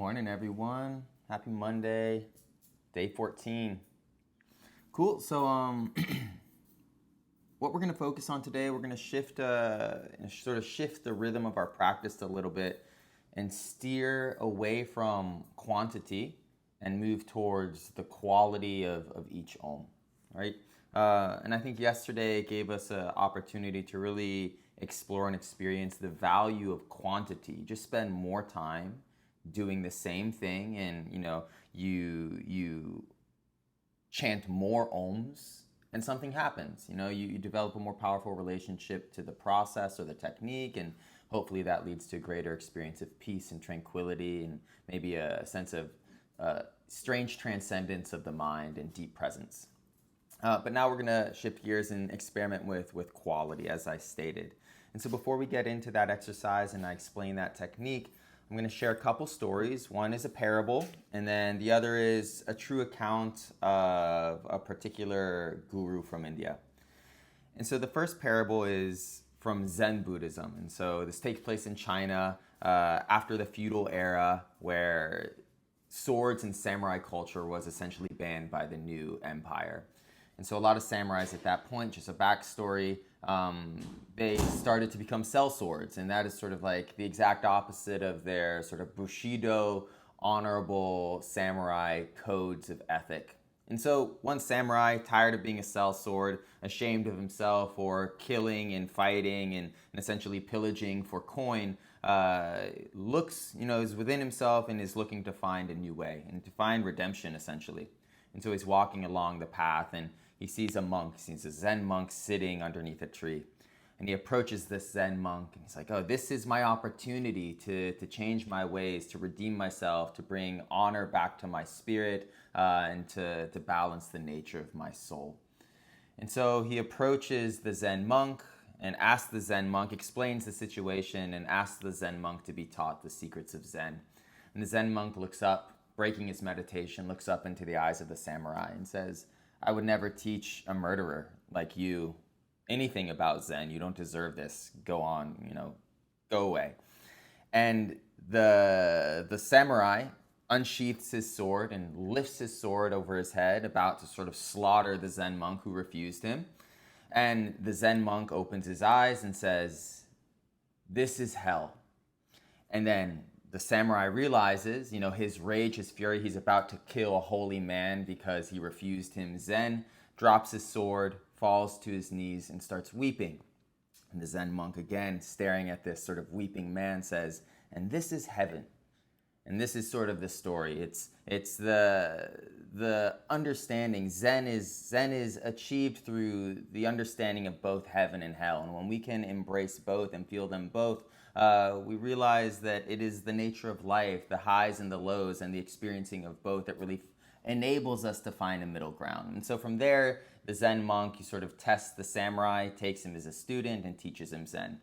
morning, everyone. Happy Monday, day 14. Cool. So, what we're going to focus on today, we're going to shift the rhythm of our practice a little bit and steer away from quantity and move towards the quality of each Om, right? And I think yesterday gave us an opportunity to really explore and experience the value of quantity. Just spend more time doing the same thing, and you chant more Oms and something happens. You develop a more powerful relationship to the process or the technique, and hopefully that leads to a greater experience of peace and tranquility, and maybe a sense of strange transcendence of the mind and deep presence. But now we're going to shift gears and experiment with quality, as I stated. And so before we get into that exercise and I explain that technique, I'm going to share a couple stories. One is a parable, and then the other is a true account of a particular guru from India. And so the first parable is from Zen Buddhism. And so this takes place in China after the feudal era, where swords and samurai culture was essentially banned by the new empire. And so a lot of samurais at that point, just a backstory, they started to become sellswords, and that is sort of like the exact opposite of their sort of Bushido, honorable samurai codes of ethic. And so one samurai, tired of being a sellsword, ashamed of himself for killing and fighting and essentially pillaging for coin, is within himself and is looking to find a new way and to find redemption, essentially. And so he's walking along the path, and he sees a monk. He sees a Zen monk sitting underneath a tree. And he approaches this Zen monk, and he's like, oh, this is my opportunity to change my ways, to redeem myself, to bring honor back to my spirit, and to balance the nature of my soul. And so he approaches the Zen monk and asks the Zen monk, explains the situation, and asks the Zen monk to be taught the secrets of Zen. And the Zen monk looks up, breaking his meditation, looks up into the eyes of the samurai and says, I would never teach a murderer like you anything about Zen. You don't deserve this. Go on, go away. And the samurai unsheaths his sword and lifts his sword over his head, about to sort of slaughter the Zen monk who refused him. And the Zen monk opens his eyes and says, this is hell. And then the samurai realizes, his rage, his fury, he's about to kill a holy man because he refused him Zen, drops his sword, falls to his knees, and starts weeping. And the Zen monk, again, staring at this sort of weeping man, says, and this is heaven. And this is sort of the story. It's the understanding. Zen is achieved through the understanding of both heaven and hell. And when we can embrace both and feel them both, we realize that it is the nature of life, the highs and the lows, and the experiencing of both that really enables us to find a middle ground. And so from there, the Zen monk, he sort of tests the samurai, takes him as a student, and teaches him Zen.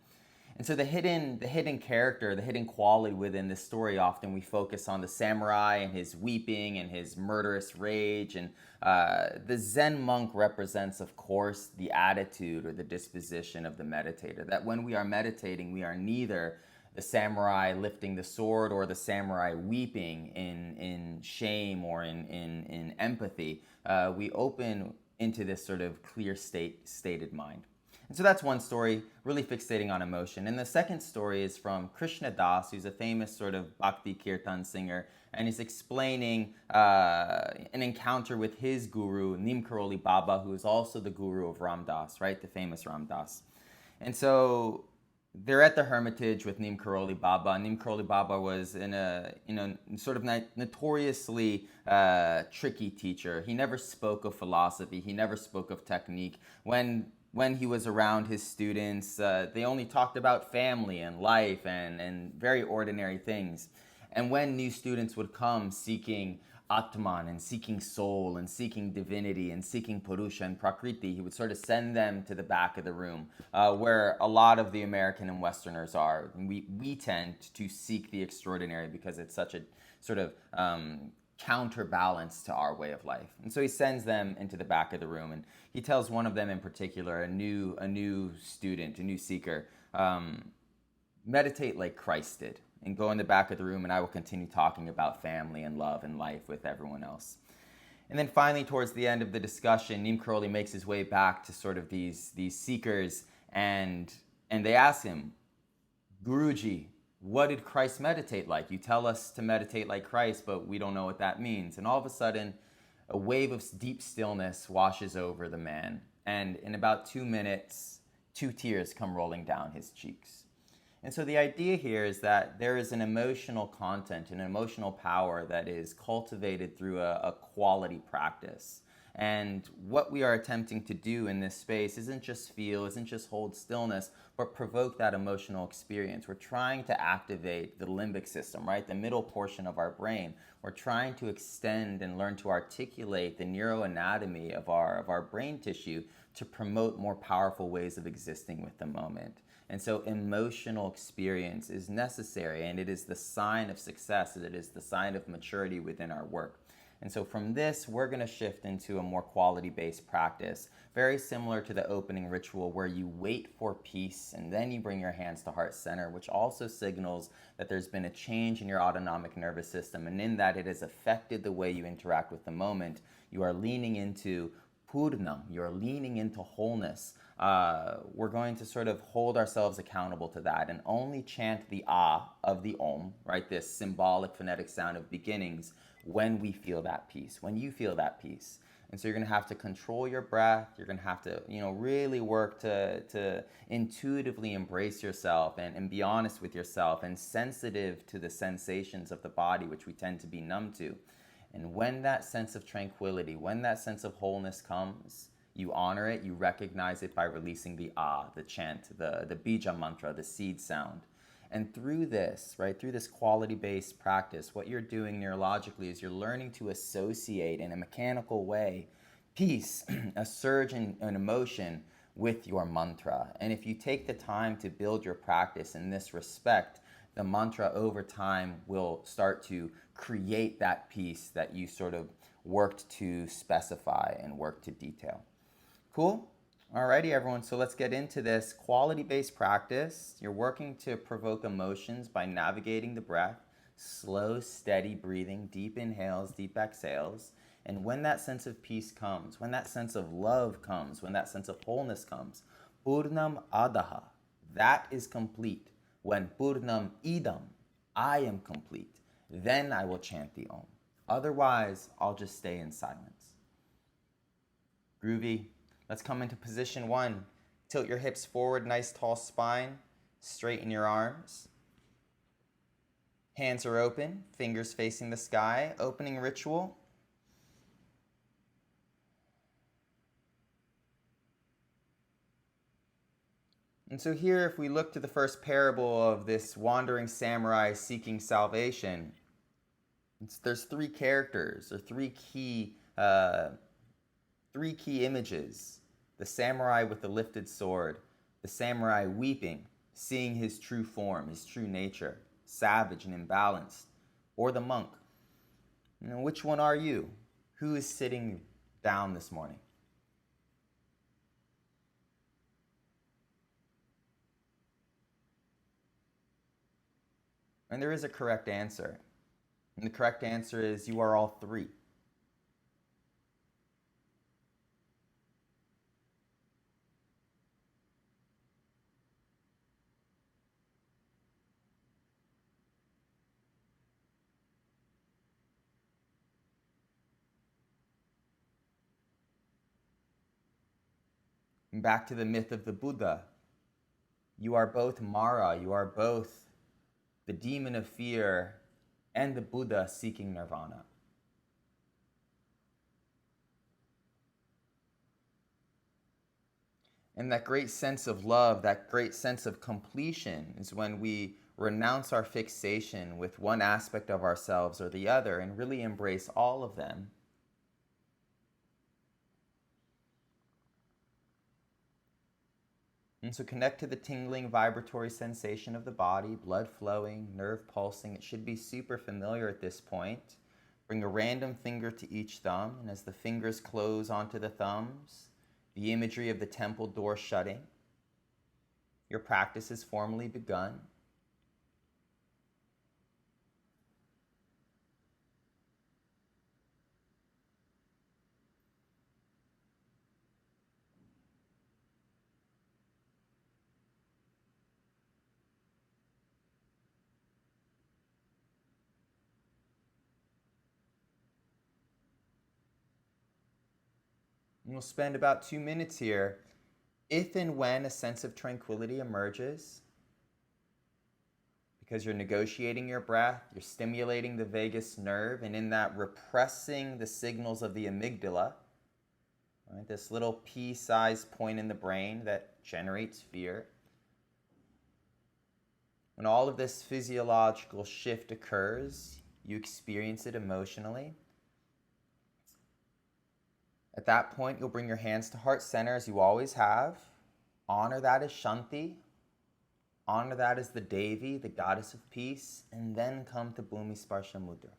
And so the hidden character, the hidden quality within this story, often we focus on the samurai and his weeping and his murderous rage. And the Zen monk represents, of course, the attitude or the disposition of the meditator. That when we are meditating, we are neither the samurai lifting the sword or the samurai weeping in shame or in empathy. We open into this sort of clear stated mind. And so that's one story, really fixating on emotion. And the second story is from Krishna Das, who's a famous sort of Bhakti Kirtan singer, and he's explaining an encounter with his guru, Neem Karoli Baba, who is also the guru of Ram Das, right? The famous Ram Das. And so they're at the hermitage with Neem Karoli Baba. Neem Karoli Baba was in a sort of notoriously tricky teacher. He never spoke of philosophy. He never spoke of technique. When he was around his students, they only talked about family and life and very ordinary things. And when new students would come seeking Atman and seeking soul and seeking divinity and seeking Purusha and Prakriti, he would sort of send them to the back of the room, where a lot of the American and Westerners are. We tend to seek the extraordinary because it's such a sort of counterbalance to our way of life. And so he sends them into the back of the room, and he tells one of them in particular, a new student, a new seeker, meditate like Christ did. and go in the back of the room, and I will continue talking about family and love and life with everyone else. And then finally, towards the end of the discussion, Neem Karoli makes his way back to sort of these seekers, and they ask him, Guruji, what did Christ meditate like? You tell us to meditate like Christ, but we don't know what that means. And all of a sudden, a wave of deep stillness washes over the man. And in about 2 minutes, 2 tears come rolling down his cheeks. And so the idea here is that there is an emotional content, an emotional power that is cultivated through a quality practice. And what we are attempting to do in this space isn't just feel, isn't just hold stillness, but provoke that emotional experience. We're trying to activate the limbic system, right? The middle portion of our brain. We're trying to extend and learn to articulate the neuroanatomy of our brain tissue to promote more powerful ways of existing with the moment. And so emotional experience is necessary, and it is the sign of success, it is the sign of maturity within our work. And so from this, we're going to shift into a more quality-based practice, very similar to the opening ritual where you wait for peace and then you bring your hands to heart center, which also signals that there's been a change in your autonomic nervous system, and in that it has affected the way you interact with the moment. You are leaning into Purnam, you're leaning into wholeness. We're going to sort of hold ourselves accountable to that and only chant the ah of the om, right? This symbolic phonetic sound of beginnings when we feel that peace, when you feel that peace. And so you're going to have to control your breath. You're going to have to, really work to intuitively embrace yourself and be honest with yourself and sensitive to the sensations of the body, which we tend to be numb to. And when that sense of tranquility, when that sense of wholeness comes, you honor it, you recognize it by releasing the ah, the chant, the bija mantra, the seed sound. And through this, right, through this quality-based practice, what you're doing neurologically is you're learning to associate in a mechanical way peace, a surge in emotion with your mantra. And if you take the time to build your practice in this respect, the mantra over time will start to create that peace that you sort of worked to specify and work to detail. Cool? Alrighty, everyone, so let's get into this quality-based practice. You're working to provoke emotions by navigating the breath, slow, steady breathing, deep inhales, deep exhales. And when that sense of peace comes, when that sense of love comes, when that sense of wholeness comes, Purnam Adaha, that is complete. When Purnam Idam, I am complete, then I will chant the Om. Otherwise, I'll just stay in silence. Groovy. Let's come into position 1. Tilt your hips forward, nice tall spine. Straighten your arms. Hands are open, fingers facing the sky. Opening ritual. And so here, if we look to the first parable of this wandering samurai seeking salvation, there's 3 characters, or 3 key images. The samurai with the lifted sword, the samurai weeping, seeing his true form, his true nature, savage and imbalanced, or the monk. Which one are you? Who is sitting down this morning? And there is a correct answer. And the correct answer is you are all 3. And back to the myth of the Buddha. You are both Mara, you are both the demon of fear and the Buddha seeking nirvana. And that great sense of love, that great sense of completion is when we renounce our fixation with one aspect of ourselves or the other and really embrace all of them. And so connect to the tingling, vibratory sensation of the body, blood flowing, nerve pulsing. It should be super familiar at this point. Bring a random finger to each thumb, and as the fingers close onto the thumbs, the imagery of the temple door shutting. Your practice is formally begun. We'll spend about 2 minutes here. If and when a sense of tranquility emerges, because you're negotiating your breath, you're stimulating the vagus nerve, and in that repressing the signals of the amygdala, right, this little pea-sized point in the brain that generates fear. When all of this physiological shift occurs, you experience it emotionally. At that point, you'll bring your hands to heart center as you always have. Honor that as Shanti. Honor that as the Devi, the goddess of peace, and then come to Bhumi Sparsha Mudra.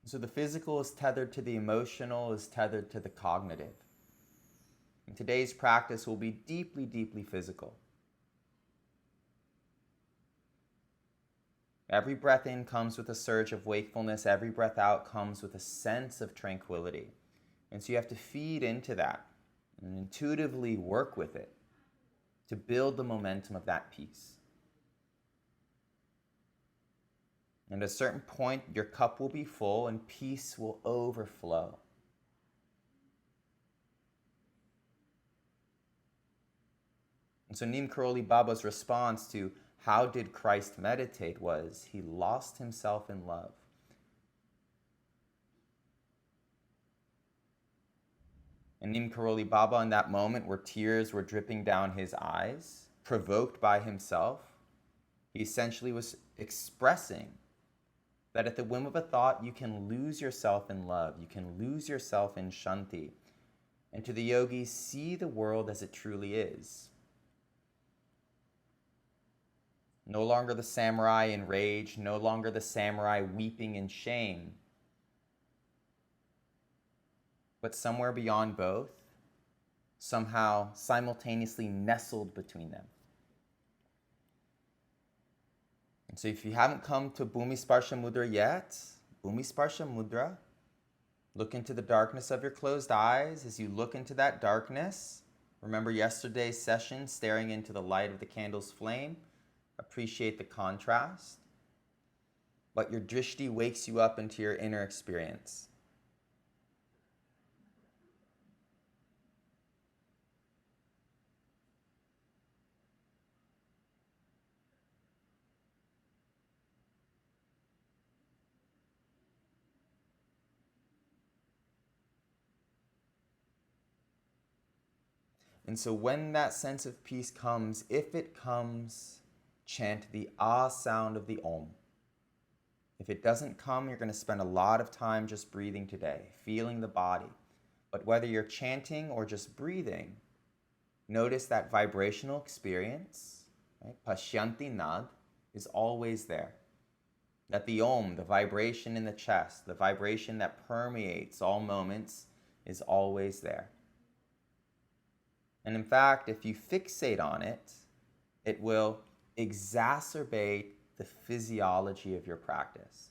So the physical is tethered to the emotional, is tethered to the cognitive. And today's practice will be deeply, deeply physical. Every breath in comes with a surge of wakefulness. Every breath out comes with a sense of tranquility. And so you have to feed into that and intuitively work with it to build the momentum of that peace. And at a certain point, your cup will be full and peace will overflow. And so Neem Karoli Baba's response to how did Christ meditate was he lost himself in love. And Neem Karoli Baba, in that moment where tears were dripping down his eyes, provoked by himself, he essentially was expressing that at the whim of a thought, you can lose yourself in love. You can lose yourself in Shanti. And to the yogis, see the world as it truly is. No longer the samurai in rage, no longer the samurai weeping in shame, but somewhere beyond both, somehow simultaneously nestled between them. And so if you haven't come to Bhumi Sparsha Mudra yet, Bhumi Sparsha Mudra, look into the darkness of your closed eyes. As you look into that darkness, remember yesterday's session, staring into the light of the candle's flame. Appreciate the contrast. But your drishti wakes you up into your inner experience. And so when that sense of peace comes, if it comes, chant the ah sound of the om. If it doesn't come, you're going to spend a lot of time just breathing today, feeling the body. But whether you're chanting or just breathing, notice that vibrational experience, right? Pashyanti nad, is always there. That the om, the vibration in the chest, the vibration that permeates all moments, is always there. And in fact, if you fixate on it, it will exacerbate the physiology of your practice.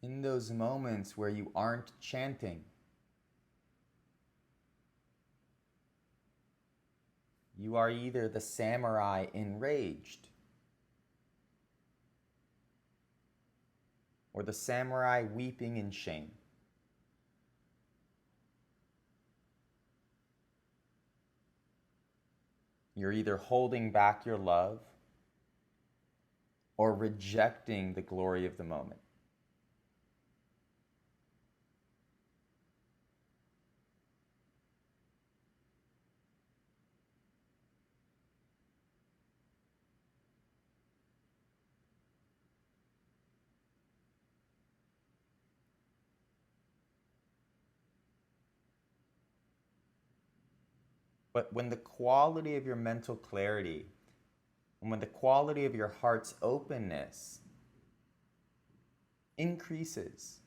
In those moments where you aren't chanting, you are either the samurai enraged or the samurai weeping in shame. You're either holding back your love or rejecting the glory of the moment. But when the quality of your mental clarity, and when the quality of your heart's openness increases,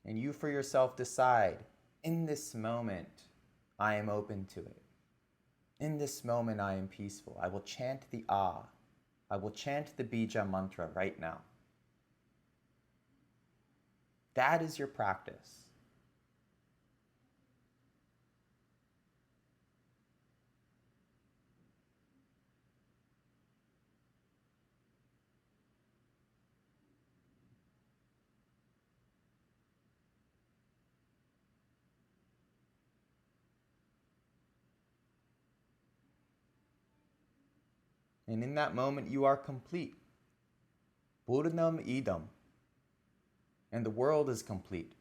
and you for yourself decide, in this moment, I am open to it. In this moment, I am peaceful. I will chant the Ah. I will chant the Bija mantra right now. That is your practice. And in that moment, you are complete. Purnam idam. And the world is complete.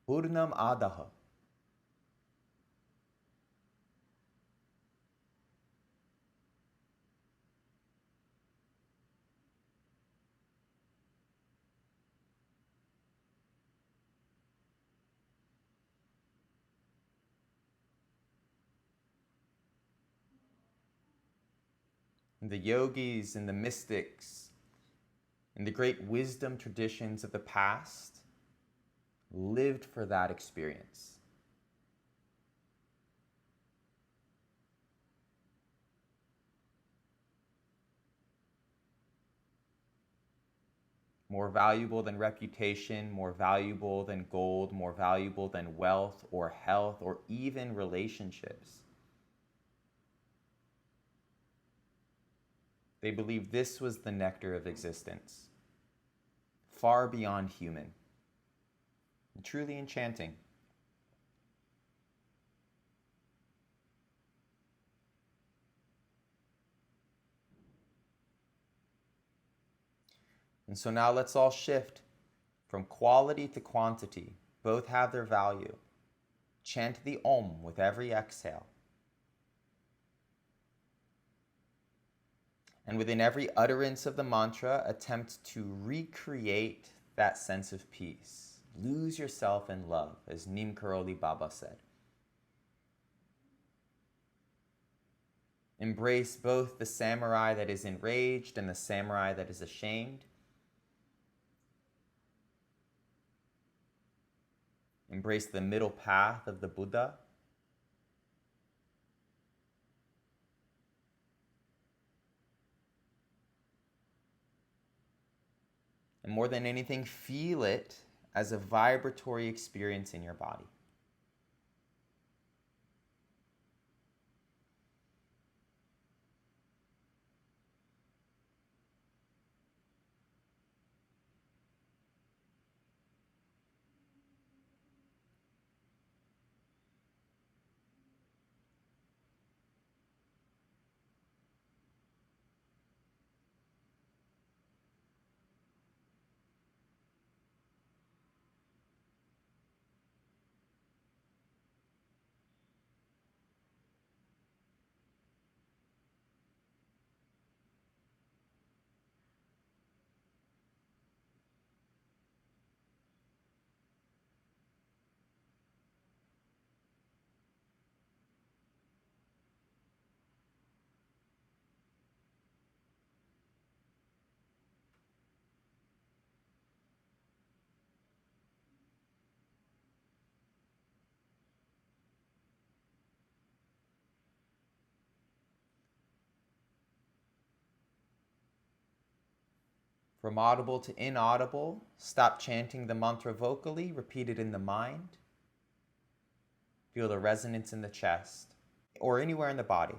Purnam adaha. And the yogis and the mystics and the great wisdom traditions of the past lived for that experience. More valuable than reputation, more valuable than gold, more valuable than wealth or health or even relationships. They believed this was the nectar of existence, far beyond human, and truly enchanting. And so now let's all shift from quality to quantity. Both have their value. Chant the Om with every exhale. And within every utterance of the mantra, attempt to recreate that sense of peace. Lose yourself in love, as Neem Karoli Baba said. Embrace both the samurai that is enraged and the samurai that is ashamed. Embrace the middle path of the Buddha. And more than anything, feel it as a vibratory experience in your body. From audible to inaudible, stop chanting the mantra vocally, repeat it in the mind. Feel the resonance in the chest or anywhere in the body.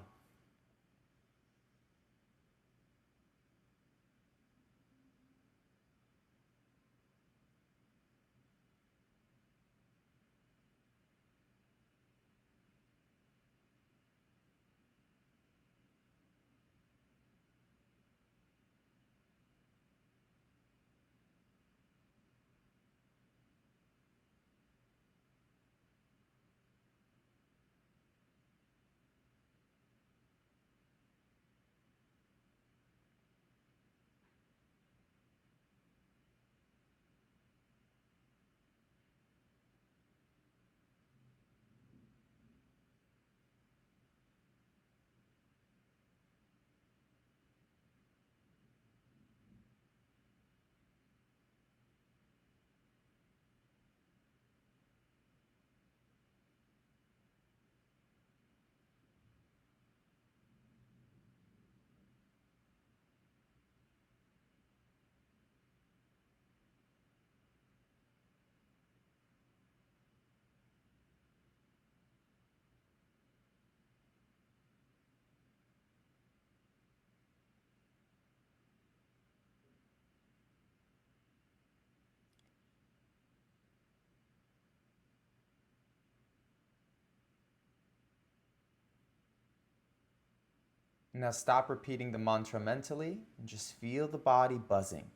Now stop repeating the mantra mentally and just feel the body buzzing.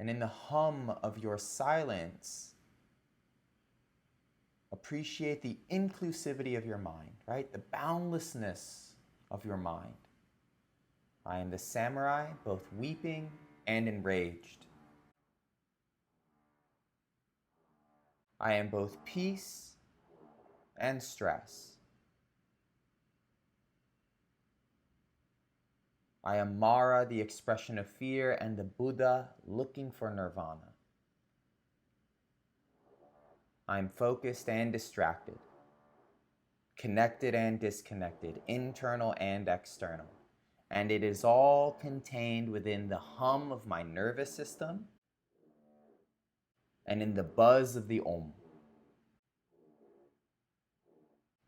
And in the hum of your silence, appreciate the inclusivity of your mind, right? The boundlessness of your mind. I am the samurai, both weeping and enraged. I am both peace and stress. I am Mara, the expression of fear, and the Buddha looking for nirvana. I am focused and distracted, connected and disconnected, internal and external. And it is all contained within the hum of my nervous system and in the buzz of the Om.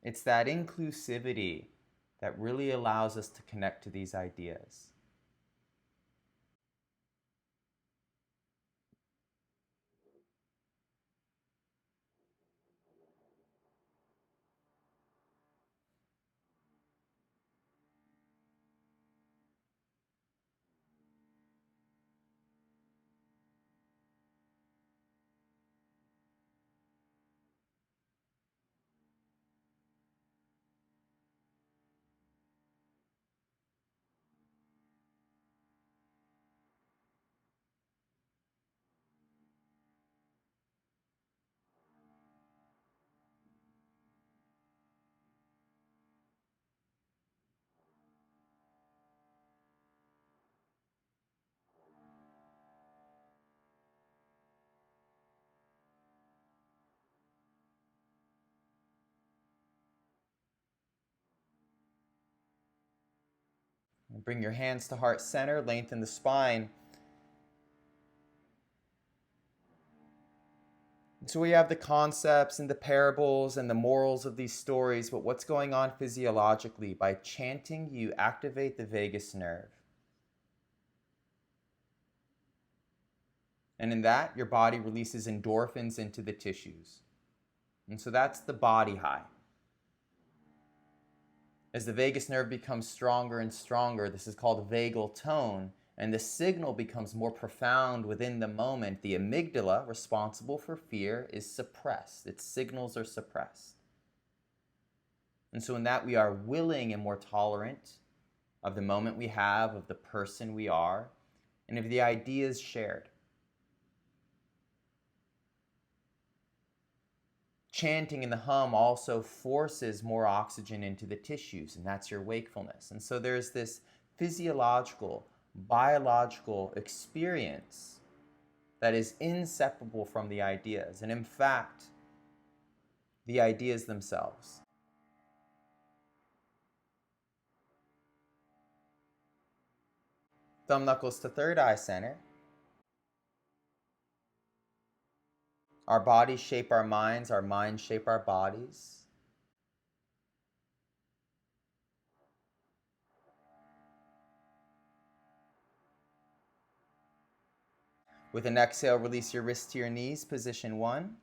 It's that inclusivity that really allows us to connect to these ideas. And bring your hands to heart center, lengthen the spine. So we have the concepts and the parables and the morals of these stories, but what's going on physiologically? By chanting, you activate the vagus nerve. And in that, your body releases endorphins into the tissues. And so that's the body high. As the vagus nerve becomes stronger and stronger, this is called vagal tone, and the signal becomes more profound within the moment. The amygdala, responsible for fear, is suppressed. Its signals are suppressed. And so in that, we are willing and more tolerant of the moment we have, of the person we are, and of the ideas shared. chanting and the hum also forces more oxygen into the tissues, and that's your wakefulness. And so there's this physiological, biological experience that is inseparable from the ideas, and in fact, the ideas themselves. Thumb knuckles to third eye center. Our bodies shape our minds shape our bodies. With an exhale, release your wrists to your knees, position 1.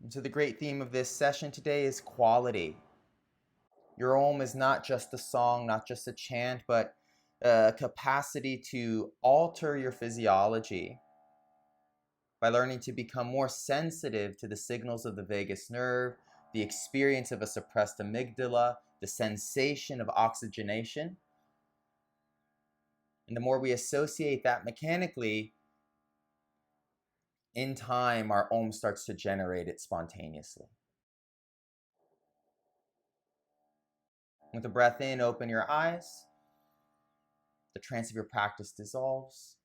And so the great theme of this session today is quality. Your Om is not just a song, not just a chant, but a capacity to alter your physiology by learning to become more sensitive to the signals of the vagus nerve, the experience of a suppressed amygdala, the sensation of oxygenation. And the more we associate that mechanically, in time, our Om starts to generate it spontaneously. With the breath in, open your eyes. The trance of your practice dissolves.